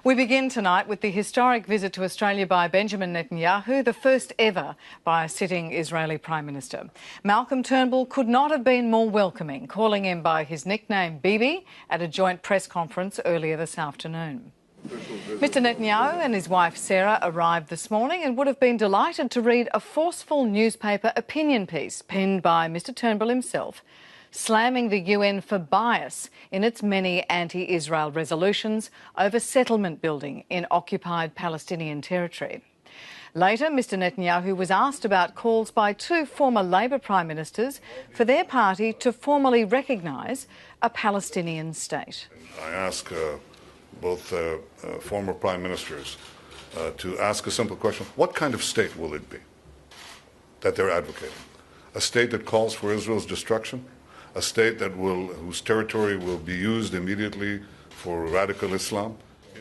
We begin tonight with the historic visit to Australia by Benjamin Netanyahu, the first ever by a sitting Israeli Prime Minister. Malcolm Turnbull could not have been more welcoming, calling him by his nickname Bibi at a joint press conference earlier this afternoon. Mr Netanyahu and his wife Sarah arrived this morning and would have been delighted to read a forceful newspaper opinion piece penned by Mr Turnbull himself, slamming the UN for bias in its many anti-Israel resolutions over settlement building in occupied Palestinian territory. Later, Mr Netanyahu was asked about calls by two former Labor Prime Ministers for their party to formally recognise a Palestinian state. I ask both former Prime Ministers to ask a simple question: what kind of state will it be that they're advocating? A state that calls for Israel's destruction? A state whose territory will be used immediately for radical Islam?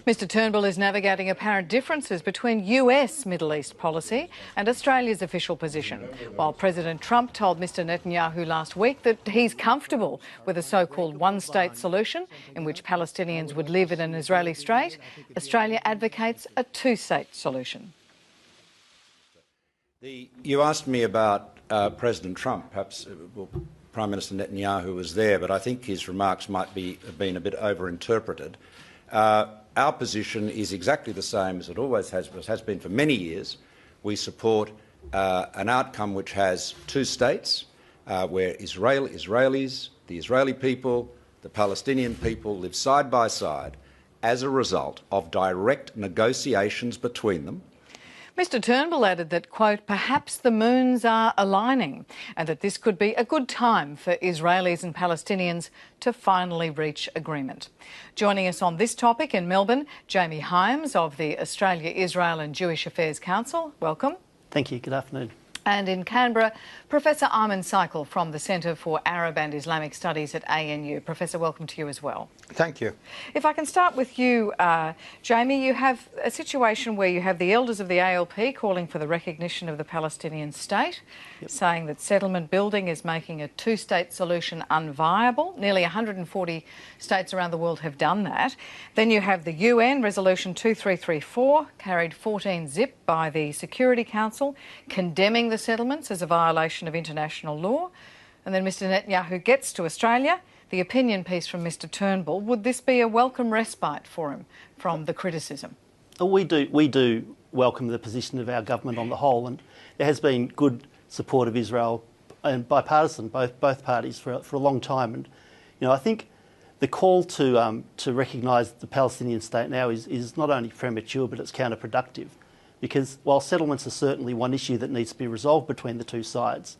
Mr Turnbull is navigating apparent differences between US Middle East policy and Australia's official position, while President Trump told Mr Netanyahu last week that he's comfortable with a so-called one-state solution in which Palestinians would live in an Israeli state. Australia advocates a two-state solution. You asked me about President Trump. Perhaps Prime Minister Netanyahu was there, but I think his remarks might have been a bit overinterpreted. Our position is exactly the same as it always has been for many years. We support an outcome which has two states, where Israelis, the Israeli people, the Palestinian people live side by side as a result of direct negotiations between them. Mr Turnbull added that, quote, perhaps the moons are aligning and that this could be a good time for Israelis and Palestinians to finally reach agreement. Joining us on this topic in Melbourne, Jamie Hyams of the Australia, Israel and Jewish Affairs Council. Welcome. Thank you. Good afternoon. And in Canberra, Professor Amin Saikal from the Centre for Arab and Islamic Studies at ANU. Professor, welcome to you as well. Thank you. If I can start with you, Jamie, you have a situation where you have the elders of the ALP calling for the recognition of the Palestinian state, saying that settlement building is making a two-state solution unviable. Nearly 140 states around the world have done that. Then you have the UN Resolution 2334, carried 14-zip by the Security Council, condemning the settlements as a violation of international law. And then Mr Netanyahu gets to Australia. The opinion piece from Mr Turnbull, would this be a welcome respite for him from the criticism? We do welcome the position of our government on the whole, and there has been good support of Israel and bipartisan, both parties for a long time. And I think the call to recognise the Palestinian state now is not only premature but it's counterproductive, because while settlements are certainly one issue that needs to be resolved between the two sides,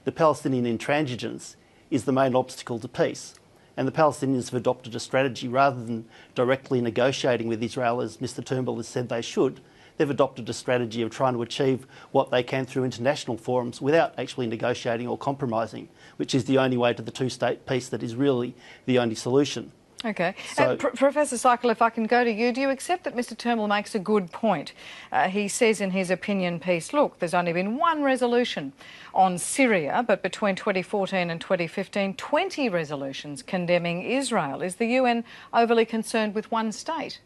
the Palestinian intransigence is the main obstacle to peace. And the Palestinians have adopted a strategy, rather than directly negotiating with Israel, as Mr Turnbull has said they should, they've adopted a strategy of trying to achieve what they can through international forums without actually negotiating or compromising, which is the only way to the two-state peace that is really the only solution. OK. So, Professor Saikal, if I can go to you, do you accept that Mr Turnbull makes a good point? He says in his opinion piece, look, there's only been one resolution on Syria, but between 2014 and 2015, 20 resolutions condemning Israel. Is the UN overly concerned with one state?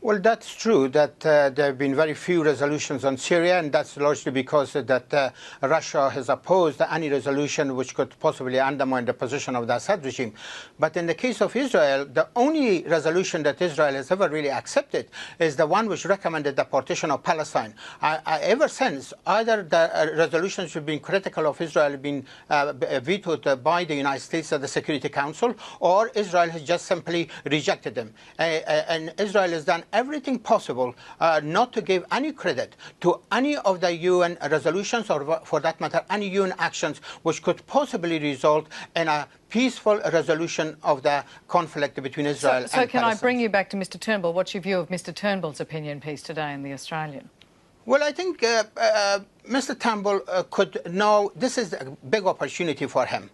Well, that's true that there have been very few resolutions on Syria, and that's largely because that Russia has opposed any resolution which could possibly undermine the position of the Assad regime. But in the case of Israel, the only resolution that Israel has ever really accepted is the one which recommended the partition of Palestine. Ever since, either the resolutions have been critical of Israel have been vetoed by the United States at the Security Council, or Israel has just simply rejected them. And Israel has done everything possible not to give any credit to any of the UN resolutions, or for that matter any UN actions which could possibly result in a peaceful resolution of the conflict between Israel and Palestine. So can I bring you back to Mr Turnbull? What's your view of Mr Turnbull's opinion piece today in The Australian? Well, I think Mr. Turnbull could now, this is a big opportunity for him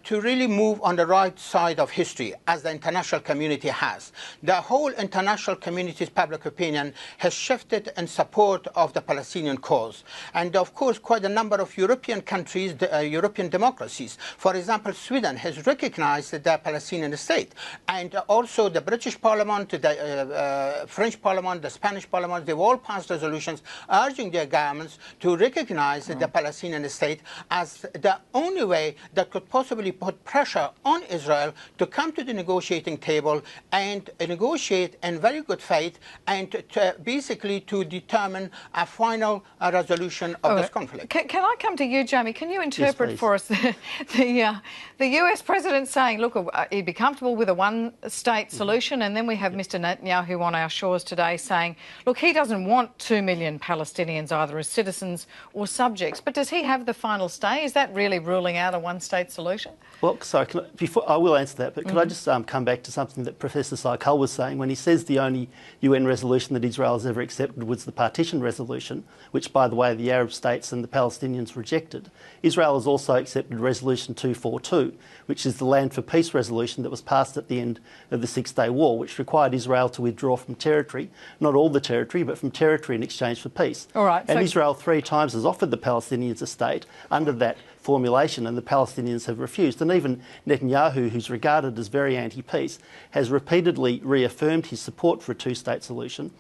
to really move on the right side of history, as the international community has. The whole international community's public opinion has shifted in support of the Palestinian cause. And of course, quite a number of European countries, European democracies, for example, Sweden has recognized the Palestinian state. And also the British Parliament, the French Parliament, the Spanish Parliament, they've all passed resolutions urging their governments to recognize the Palestinian state as the only way that could possibly put pressure on Israel to come to the negotiating table and negotiate in very good faith and basically to determine a final resolution of this conflict. Can I come to you, Jamie? Can you interpret for us the US president saying, look, he'd be comfortable with a one-state solution, and then we have Mr. Netanyahu on our shores today saying, look, he doesn't want 2 million Palestinians either as citizens or subjects. But does he have the final say? Is that really ruling out a one-state solution? Well, sorry, before I will answer that, but could I just come back to something that Professor Saikal was saying when he says the only UN resolution that Israel has ever accepted was the partition resolution, which, by the way, the Arab states and the Palestinians rejected. Israel has also accepted Resolution 242, which is the Land for Peace resolution that was passed at the end of the Six-Day War, which required Israel to withdraw from territory, not all the territory, but from territory in exchange for peace. All right, and Israel 3 times has offered the Palestinians a state under that formulation, and the Palestinians have refused. And even Netanyahu, who's regarded as very anti-peace, has repeatedly reaffirmed his support for a two-state solution,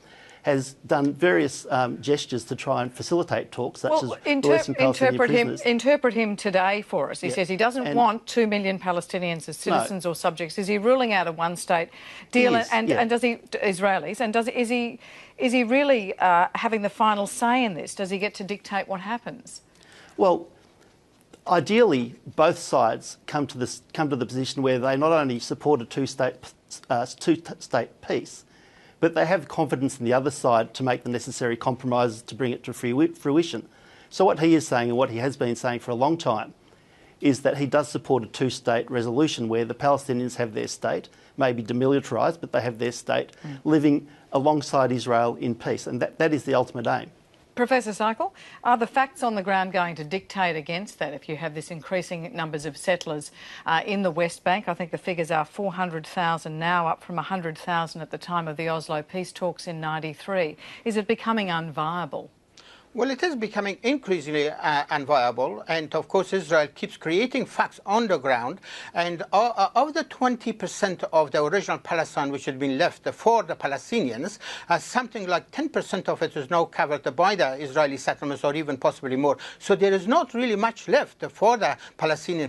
has done various gestures to try and facilitate talks, such as releasing Palestinian prisoners. Interpret him today for us. He says he doesn't want 2 million Palestinians as citizens or subjects. Is he ruling out a one-state deal? And does he, Israelis, and is he really having the final say in this? Does he get to dictate what happens? Well, ideally, both sides come to the position where they not only support a two-state peace, but they have confidence in the other side to make the necessary compromises to bring it to fruition. So what he is saying, and what he has been saying for a long time, is that he does support a two-state resolution where the Palestinians have their state, maybe demilitarised, but they have their state, living alongside Israel in peace. And that is the ultimate aim. Professor Saikal, are the facts on the ground going to dictate against that if you have this increasing numbers of settlers in the West Bank? I think the figures are 400,000 now, up from 100,000 at the time of the Oslo peace talks in '93. Is it becoming unviable? Well, it is becoming increasingly unviable, and of course Israel keeps creating facts on the ground, and of the 20% of the original Palestine which had been left for the Palestinians, something like 10% of it is now covered by the Israeli settlements, or even possibly more. So there is not really much left for the Palestinian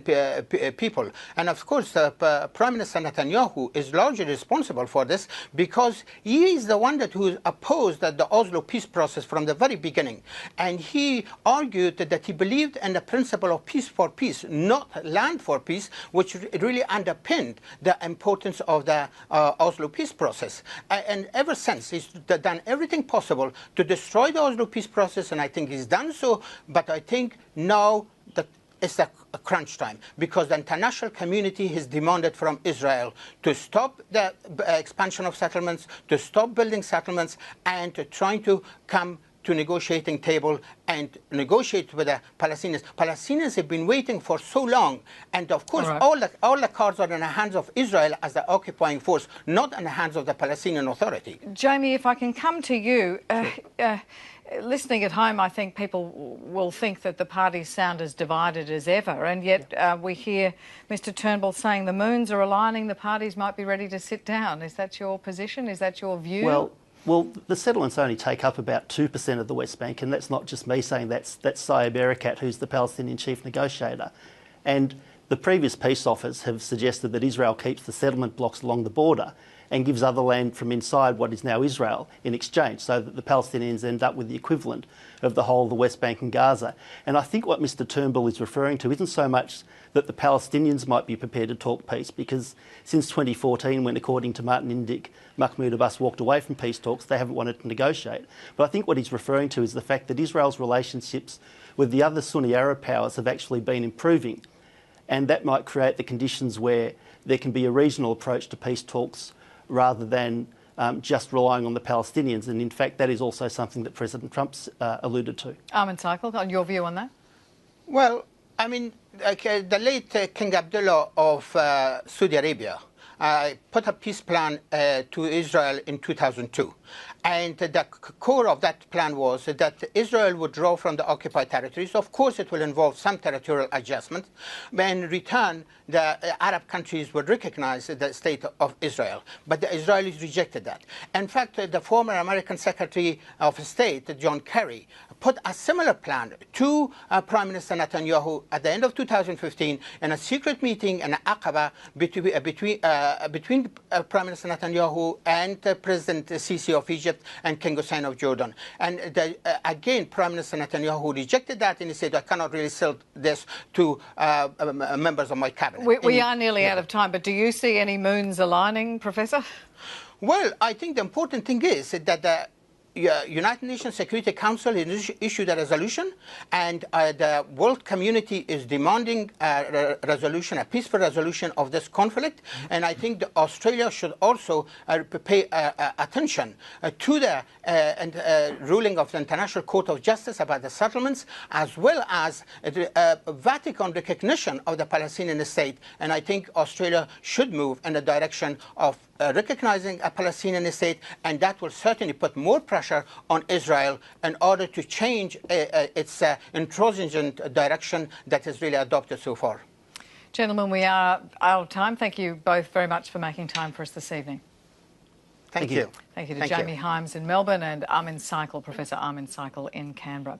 people. And of course Prime Minister Netanyahu is largely responsible for this, because he is the one who opposed the Oslo peace process from the very beginning. And he argued that he believed in the principle of peace for peace, not land for peace, which really underpinned the importance of the Oslo peace process. And ever since, he's done everything possible to destroy the Oslo peace process, and I think he's done so. But I think now that it's a crunch time, because the international community has demanded from Israel to stop the expansion of settlements, to stop building settlements, and to try to come to negotiating table and negotiate with the Palestinians. Palestinians have been waiting for so long, and of course all the cards are in the hands of Israel as the occupying force, not in the hands of the Palestinian Authority. Jamie, if I can come to you, listening at home, I think people will think that the parties sound as divided as ever, and yet we hear Mr Turnbull saying the moons are aligning, the parties might be ready to sit down. Is that your position? Is that your view? Well, the settlements only take up about 2% of the West Bank, and that's not just me saying that's Saeb Erekat, who's the Palestinian chief negotiator. And the previous peace offers have suggested that Israel keeps the settlement blocks along the border and gives other land from inside what is now Israel in exchange, so that the Palestinians end up with the equivalent of the whole of the West Bank and Gaza. And I think what Mr Turnbull is referring to isn't so much that the Palestinians might be prepared to talk peace, because since 2014, when, according to Martin Indyk, Mahmoud Abbas walked away from peace talks, they haven't wanted to negotiate. But I think what he's referring to is the fact that Israel's relationships with the other Sunni Arab powers have actually been improving, and that might create the conditions where there can be a regional approach to peace talks rather than just relying on the Palestinians. And in fact, that is also something that President Trump's alluded to. Amin Saikal, on your view on that? Well, I mean, the late King Abdullah of Saudi Arabia put a peace plan to Israel in 2002. And the core of that plan was that Israel would draw from the occupied territories. Of course, it will involve some territorial adjustment. But in return, the Arab countries would recognize the state of Israel. But the Israelis rejected that. In fact, the former American Secretary of State, John Kerry, put a similar plan to Prime Minister Netanyahu at the end of 2015 in a secret meeting in Aqaba between Prime Minister Netanyahu and President Sisi of Egypt and King Hussein of Jordan. And again, Prime Minister Netanyahu rejected that, and he said, I cannot really sell this to members of my cabinet. We are nearly out of time, but do you see any moons aligning, Professor? Well, I think the important thing is that the United Nations Security Council has issued a resolution, and the world community is demanding a resolution, a peaceful resolution of this conflict. And I think that Australia should also pay attention to the ruling of the International Court of Justice about the settlements, as well as Vatican recognition of the Palestinian state. And I think Australia should move in the direction of recognizing a Palestinian state, and that will certainly put more pressure on Israel in order to change its intransigent direction that is really adopted so far. Gentlemen, we are out of time. Thank you both very much for making time for us this evening. Thank you. Thank you to Jamie Hyams in Melbourne and Amin Saikal, Professor Amin Saikal in Canberra.